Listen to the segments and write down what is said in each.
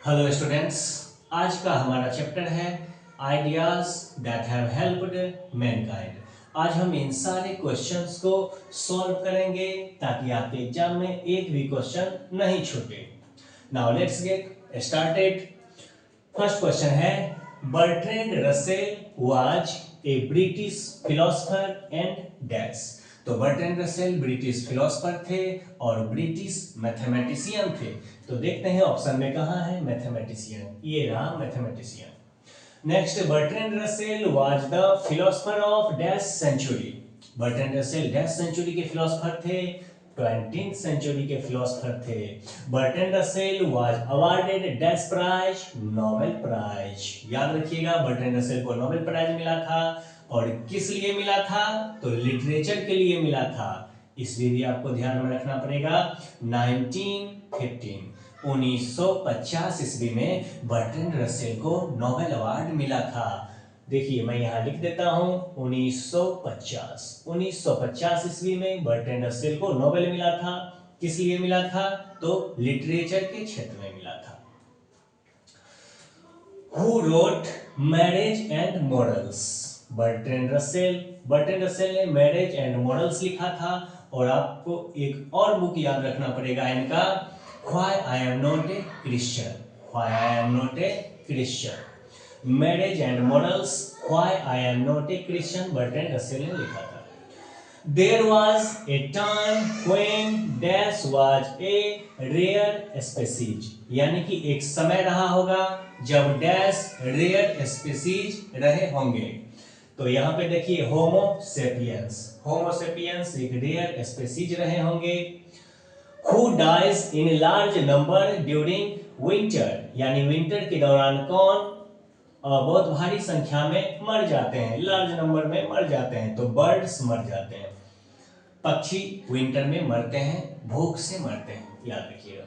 Hello students, आज का हमारा चैप्टर है ideas that have helped Mankind. आज हम इन सारे क्वेश्चंस को सॉल्व करेंगे ताकि आपके एग्जाम में एक भी क्वेश्चन नहीं छूटे। Now let's get started. First question है, Bertrand Russell was a British philosopher and dash. तो बर्ट्रैंड रसेल ब्रिटिश फिलोसोफर थे और ब्रिटिश मैथमेटिशियन थे। तो देखते हैं ऑप्शन में कहाँ है मैथमेटिशियन, ये रहा mathematician. Next, Bertrand Russell was the philosopher of dash century. Bertrand Russell dash century के फिलोसोफर थे, 20th सेंचुरी के फिलोसोफर थे। Bertrand Russell was awarded dash prize, Nobel prize. याद रखिएगा, बर्ट्रैंड रसेल को नोबेल प्राइज मिला था और किस लिए मिला था? तो लिटरेचर के लिए मिला था। इसलिए भी आपको ध्यान में रखना पड़ेगा। 1950 ईस्वी में बर्ट्रैंड रसेल को नोबेल अवार्ड मिला था। देखिए मैं यहां लिख देता हूं 1950 ईस्वी में बर्ट्रैंड रसेल को नोबेल मिला था। किस लिए मिला था? तो लिटरेचर के क्षेत्र में मिला था। Who wrote marriage and morals? Bertrand Russell ने मैरिज एंड मॉरल्स लिखा था। और आपको एक और बुक याद रखना पड़ेगा इनका, Why I am not a Christian, Why I am not a Christian। Marriage and morals, Why I am not a Christian Bertrand Russell ने लिखा था। There was a time when dash was a rare species, यानी कि एक समय रहा होगा जब डैश रेयर स्पीसीज रहे होंगे। तो यहाँ पे देखिए होमोसेपियंस एक रेयर स्पीसीज रहे होंगे। Who dies in large number during winter, यानी विंटर के दौरान कौन बहुत भारी संख्या में मर जाते हैं, लार्ज नंबर में मर जाते हैं? तो बर्ड्स मर जाते हैं। पक्षी विंटर में मरते हैं, भूख से मरते हैं, याद रखिएगा।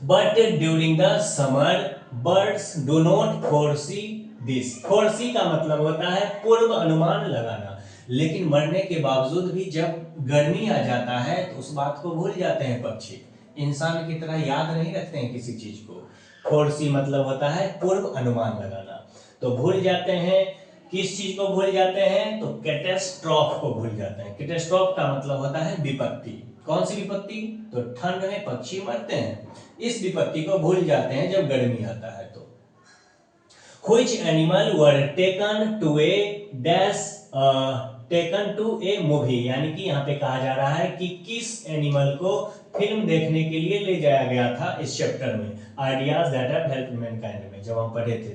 But during the summer birds do not foresee this. Foresee का मतलब होता है पूर्व अनुमान लगाना। लेकिन मरने के बावजूद भी जब गर्मी आ जाता है तो उस बात को भूल जाते हैं पक्षी। इंसान की तरह याद नहीं रखते हैं किसी चीज को। फोरसी मतलब होता है पूर्व अनुमान लगाना। तो भूल जाते हैं, किस चीज को भूल जाते हैं? तो कैटेस्ट्रॉफ को भूल जाते हैं। कैटेस्ट्रॉफ का मतलब होता है विपत्ति। कौन सी विपत्ति? तो ठंड में पक्षी मरते हैं, इस विपत्ति को भूल जाते हैं जब गर्मी आता है तो। Which animal were taken to a dash taken to a movie, यानी कि यहाँ पे कहा जा रहा है कि किस एनिमल को फिल्म देखने के लिए ले जाया गया था इस चैप्टर में, ideas that have helped Mankind में जब हम पढ़े थे।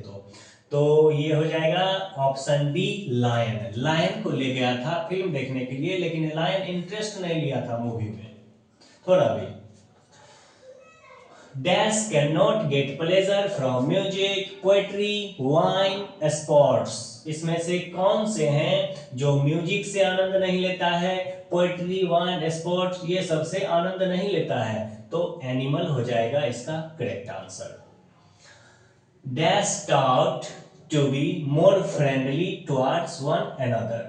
तो ये हो जाएगा ऑप्शन डी, लायन। लायन को ले गया था फिल्म देखने के लिए, लेकिन लायन इंटरेस्ट नहीं लिया था मूवी में थोड़ा भी। Dash can not gate pleasure from music, poetry, wine, sports. इसमें से कौन से हैं जो म्यूजिक से आनंद नहीं लेता है, पोएट्री, वाइन, स्पोर्ट्स ये सबसे आनंद नहीं लेता है? तो एनिमल हो जाएगा इसका correct answer. Dash taught to be more friendly towards one another.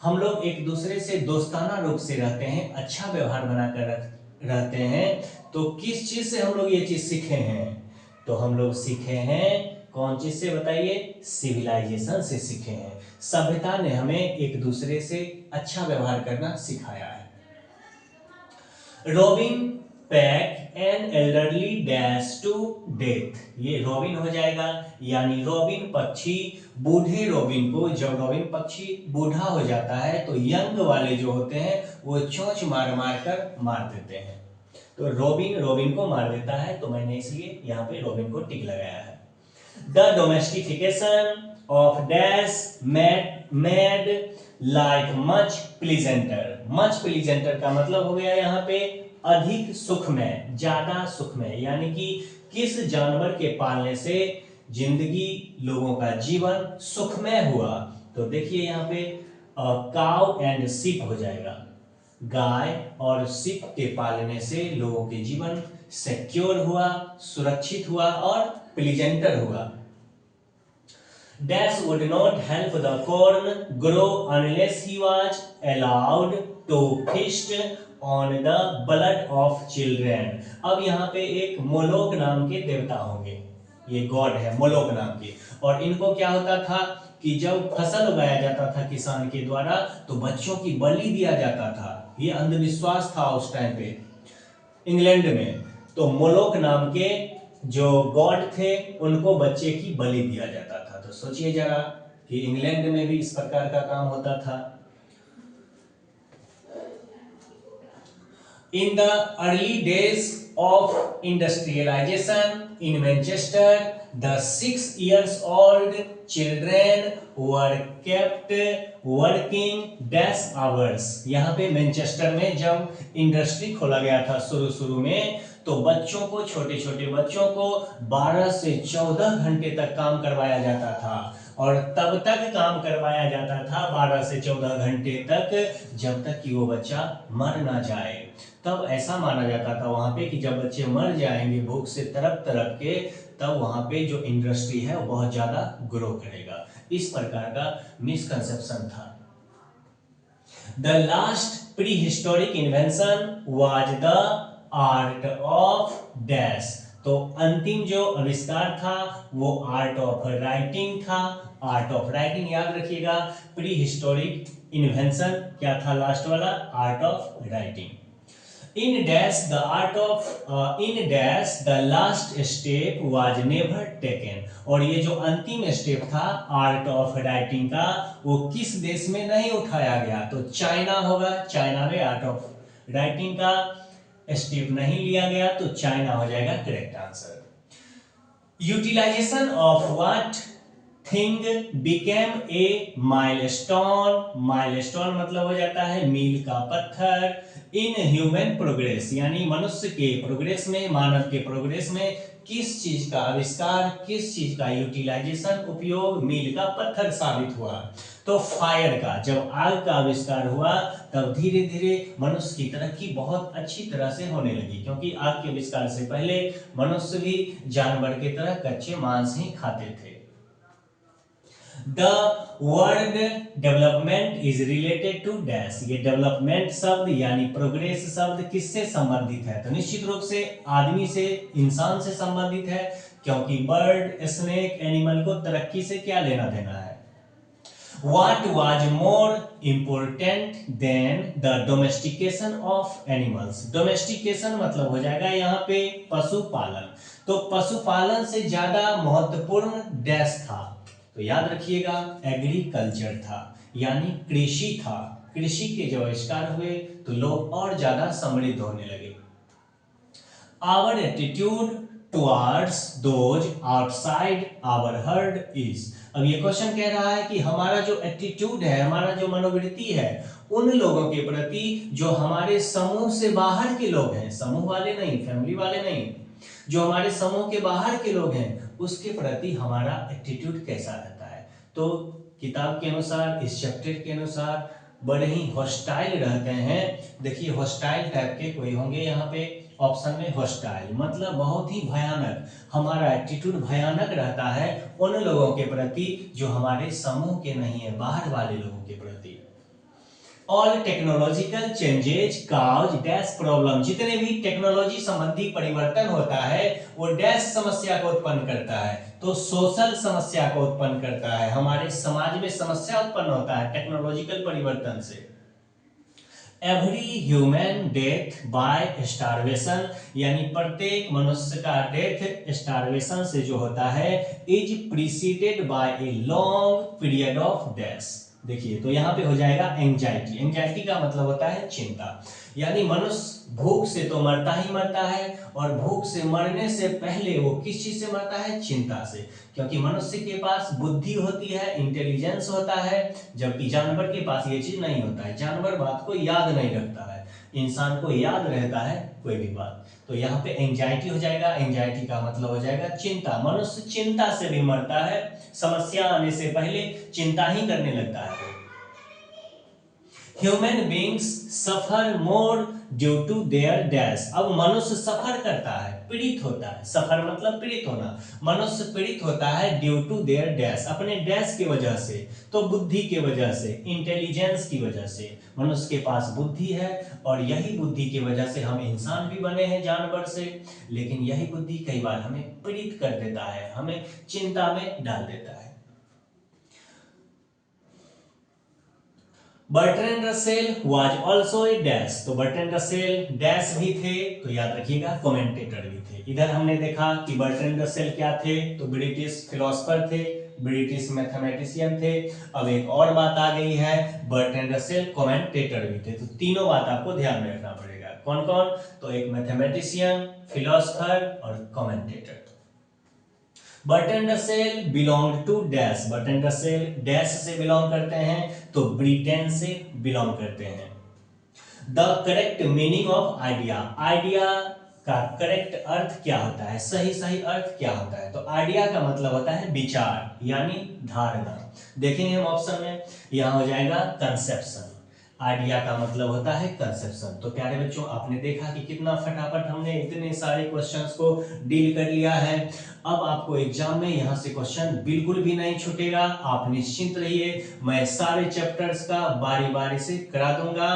हम लोग एक दूसरे से दोस्ताना रूप से रहते हैं, अच्छा व्यवहार बनाकर रहते हैं। तो किस चीज से हम लोग ये चीज सीखे हैं? तो हम लोग सीखे हैं कौन चीज से बताइए? सिविलाइजेशन से सीखे हैं। सभ्यता ने हमें एक दूसरे से अच्छा व्यवहार करना सिखाया है। Robin peck an elderly dash to death, ये रॉबिन हो जाएगा। यानी रॉबिन पक्षी बूढ़े रॉबिन को, जब रॉबिन पक्षी बूढ़ा हो जाता है तो यंग वाले जो होते हैं वो चोंच मार मार कर मार देते हैं। तो रॉबिन को मार देता है, तो मैंने इसलिए यहाँ पे रॉबिन को टिक लगाया है। The domestication of dash made life much pleasanter. Much pleasanter का मतलब हो गया यहाँ पे अधिक सुखमय, ज्यादा सुखमय। यानी कि किस जानवर के पालने से जिंदगी, लोगों का जीवन सुखमय हुआ? तो देखिए यहाँ पे काउ एंड शीप हो जाएगा। गाय और शीप के पालने से लोगों के जीवन सिक्योर हुआ, सुरक्षित हुआ और प्लीजेंटर हुआ। Dash would not help the corn grow unless he was allowed to feast on the blood of children. अब यहाँ पे एक मोलोक नाम के देवता होंगे, ये गॉड है मोलोक नाम के, और इनको क्या होता था कि जब फसल उगाया जाता था किसान के द्वारा तो बच्चों की बलि दिया जाता था। ये अंधविश्वास था उस टाइम पे इंग्लैंड में। तो मोलोक नाम के जो गॉड थे उनको बच्चे की बलि दिया जाता था। तो सोचिए जरा कि इंग्लैंड में भी इस प्रकार का काम होता था। In the early days of industrialization in Manchester, the 6 years old children were kept working dash hours। यहाँ पे मैनचेस्टर में जब इंडस्ट्री खोला गया था शुरू में, तो बच्चों को, छोटे छोटे बच्चों को 12 से 14 घंटे तक काम करवाया जाता था। और तब तक काम करवाया जाता था 12 से 14 घंटे तक जब तक कि वो बच्चा मर ना जाए। तब ऐसा माना जाता था वहां पे कि जब बच्चे मर जाएंगे भूख से तड़प तड़प के, तब वहां पे जो इंडस्ट्री है वो बहुत ज्यादा ग्रो करेगा। इस प्रकार का मिसकंसेप्शन था। The last pre historic invention was the art of dash. तो अंतिम जो आविष्कार था वो आर्ट ऑफ राइटिंग था। आर्ट ऑफ राइटिंग याद रखिएगा। प्री हिस्टोरिक इन्वेंशन क्या था लास्ट वाला? Art of writing. In dash the art of in dash the last step was never taken। और ये जो अंतिम स्टेप था आर्ट ऑफ राइटिंग का वो किस देश में नहीं उठाया गया? तो चाइना होगा। चाइना में आर्ट ऑफ राइटिंग का स्टेप नहीं लिया गया, तो चाइना हो जाएगा correct answer. Utilisation of what thing became a milestone. Milestone मतलब हो जाता है मील का पत्थर। इन ह्यूमन प्रोग्रेस यानी मनुष्य के प्रोग्रेस में, मानव के प्रोग्रेस में किस चीज का आविष्कार, किस चीज का यूटिलाइजेशन, उपयोग मील का पत्थर साबित हुआ? तो फायर का। जब आग का आविष्कार हुआ तब धीरे धीरे मनुष्य की तरक्की बहुत अच्छी तरह से होने लगी, क्योंकि आग के आविष्कार से पहले मनुष्य भी जानवर की तरह कच्चे मांस ही खाते थे। The word development is related to dash। ये डेवलपमेंट शब्द यानी प्रोग्रेस शब्द किससे संबंधित है? तो निश्चित रूप से आदमी से, इंसान से संबंधित है, क्योंकि बर्ड, स्नेक, एनिमल को तरक्की से क्या लेना देना है? What was more important than the domestication of animals? Domestication मतलब हो जाएगा यहाँ पे पशुपालन। तो पशुपालन से ज्यादा महत्वपूर्ण डैश था, तो याद रखिएगा एग्रीकल्चर था, यानी कृषि था। कृषि के जब आविष्कार हुए तो लोग और ज्यादा समृद्ध होने लगे। Our attitude towards those outside our herd is। अब ये क्वेश्चन कह रहा है कि हमारा जो एटीट्यूड है, हमारा जो मनोवृत्ति है उन लोगों के प्रति जो हमारे समूह से बाहर के लोग हैं, समूह वाले नहीं, फैमिली वाले नहीं, जो हमारे समूह के बाहर के लोग हैं उसके प्रति हमारा एटीट्यूड कैसा रहता है? तो किताब के अनुसार, इस चैप्टर के अनुसार बड़े ही हॉस्टाइल रहते हैं। देखिए हॉस्टाइल टाइप के कोई होंगे यहाँ पे ऑप्शन में। हॉस्टाइल मतलब बहुत ही भयानक, हमारा एटीट्यूड भयानक रहता है उन लोगों के प्रति जो हमारे समूह के नहीं है, बाहर वाले लोगों के प्रति। ऑल टेक्नोलॉजिकल चेंजेज काज डैश प्रॉब्लम। जितने भी टेक्नोलॉजी संबंधी परिवर्तन होता है वो डैश समस्या को उत्पन्न करता है, तो सोशल समस्या को उत्पन्न करता है। हमारे समाज में समस्या उत्पन्न होता है टेक्नोलॉजिकल परिवर्तन से। Every human death by starvation, यानी प्रत्येक मनुष्य का डेथ स्टारवेशन से जो होता है is preceded by a long period of death. देखिए तो यहाँ पे हो जाएगा एंजाइटी। एंजाइटी का मतलब होता है चिंता, यानी मनुष्य भूख से तो मरता ही मरता है, और भूख से मरने से पहले वो किस चीज से मरता है? चिंता से। क्योंकि मनुष्य के पास बुद्धि होती है, इंटेलिजेंस होता है, जबकि जानवर के पास ये चीज नहीं होता है। जानवर बात को याद नहीं रखता है, इंसान को याद रहता है कोई भी बात। तो यहाँ पे एंजाइटी हो जाएगा। एंजाइटी का मतलब हो जाएगा चिंता। मनुष्य चिंता से भी मरता है, समस्या आने से पहले चिंता ही करने लगता है। Human beings suffer more due to their dash. अब मनुष्य सफर करता है, पीड़ित होता है, सफर मतलब पीड़ित होना, मनुष्य पीड़ित होता है ड्यू टू देयर डैश, अपने डैश की वजह से, तो बुद्धि की वजह से, इंटेलिजेंस की वजह से। मनुष्य के पास बुद्धि है और यही बुद्धि की वजह से हम इंसान भी बने हैं जानवर से, लेकिन यही बुद्धि कई बार हमें पीड़ित कर देता है, हमें चिंता में डाल देता है। Bertrand Russell was also a dash, तो बर्ट्रैंड रसेल डैश भी थे, तो याद रखिएगा कमेंटेटर भी थे। इधर हमने देखा कि बर्ट्रैंड रसेल क्या थे, तो ब्रिटिश फिलोसफर थे, ब्रिटिश मैथमेटिशियन थे। अब एक और बात आ गई है, बर्ट्रैंड रसेल कमेंटेटर भी थे, तो तीनों बात आपको ध्यान में रखना पड़ेगा। कौन कौन, तो एक मैथमेटिशियन, फिलोसफर और commentator. Bertrand Russell belong to dash, Bertrand Russell dash से बिलोंग करते हैं, तो ब्रिटेन से बिलोंग करते हैं। The correct meaning of idea, idea का करेक्ट अर्थ क्या होता है, सही सही अर्थ क्या होता है, तो आइडिया का मतलब होता है विचार यानी धारणा। देखेंगे हम ऑप्शन में, यहां हो जाएगा कंसेप्शन, आइडिया का मतलब होता है कंसेप्शन। तो प्यारे बच्चों, आपने देखा कि कितना फटाफट हमने इतने सारे क्वेश्चंस को डील कर लिया है। अब आपको एग्जाम में यहां से क्वेश्चन बिल्कुल भी नहीं छूटेगा, आप निश्चिंत रहिए, मैं सारे चैप्टर्स का बारी बारी से करा दूंगा।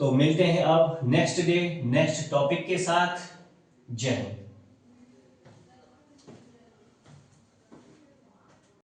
तो मिलते हैं अब नेक्स्ट डे नेक्स्ट टॉपिक के साथ। जय हिंद।